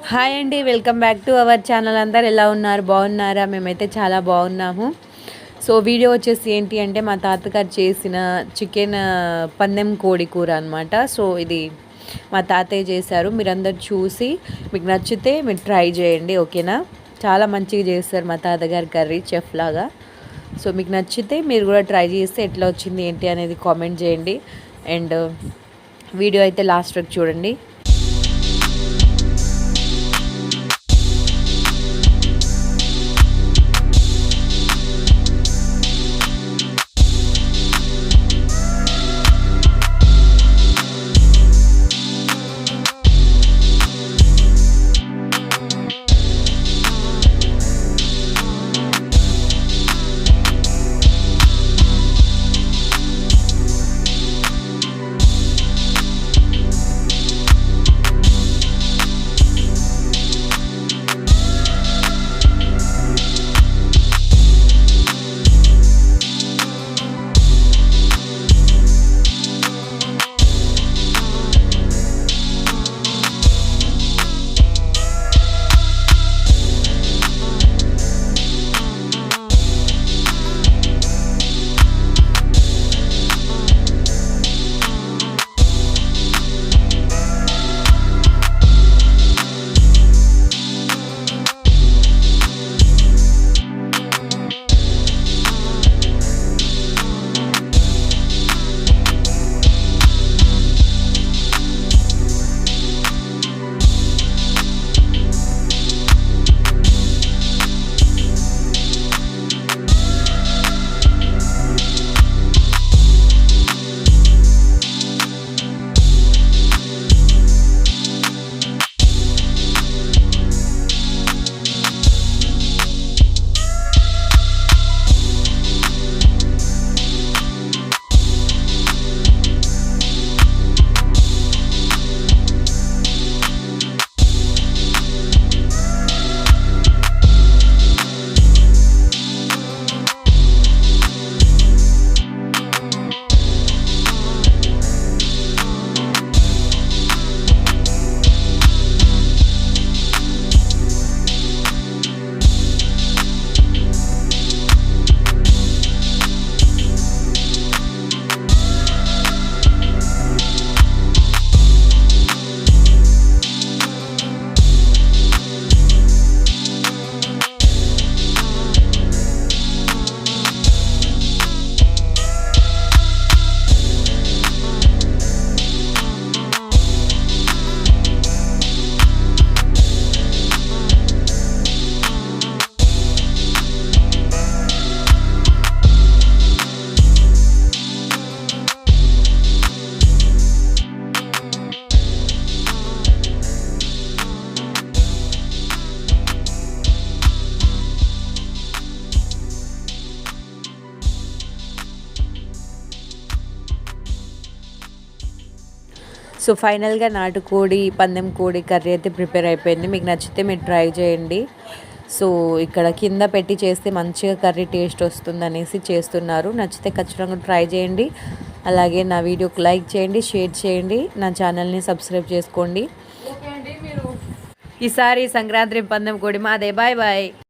Hi అండి, welcome back to our channel. అందరు ఎలా ఉన్నారు? బాగున్నారా? మేమైతే చాలా బాగున్నాము. సో వీడియో వచ్చేసి ఏంటి అంటే మా తాతగారు చేసిన చికెన్ పందెం కోడి కూర అనమాట. సో ఇది మా తాతయ్య చేశారు. మీరందరు చూసి మీకు నచ్చితే మీరు ట్రై చేయండి, ఓకేనా? చాలా మంచిగా చేస్తారు మా తాతగారి కర్రీ, చెఫ్ లాగా. సో మీకు నచ్చితే మీరు కూడా ట్రై చేస్తే ఎట్లా వచ్చింది ఏంటి అనేది కామెంట్ చేయండి. అండ్ వీడియో అయితే లాస్ట్ వరకు చూడండి. సో ఫైనల్గా నాటుకోడి పందెం కోడి కర్రీ అయితే ప్రిపేర్ అయిపోయింది. మీకు నచ్చితే మీరు ట్రై చేయండి. సో ఇక్కడ కింద పెట్టి చేస్తే మంచిగా కర్రీ టేస్ట్ వస్తుంది అనేసి చేస్తున్నారు. నచ్చితే ఖచ్చితంగా ట్రై చేయండి. అలాగే నా వీడియోకి లైక్ చేయండి, షేర్ చేయండి, నా ఛానల్ని సబ్స్క్రైబ్ చేసుకోండి. ఈసారి సంక్రాంతి పందెం కోడి మాదే. Bye bye.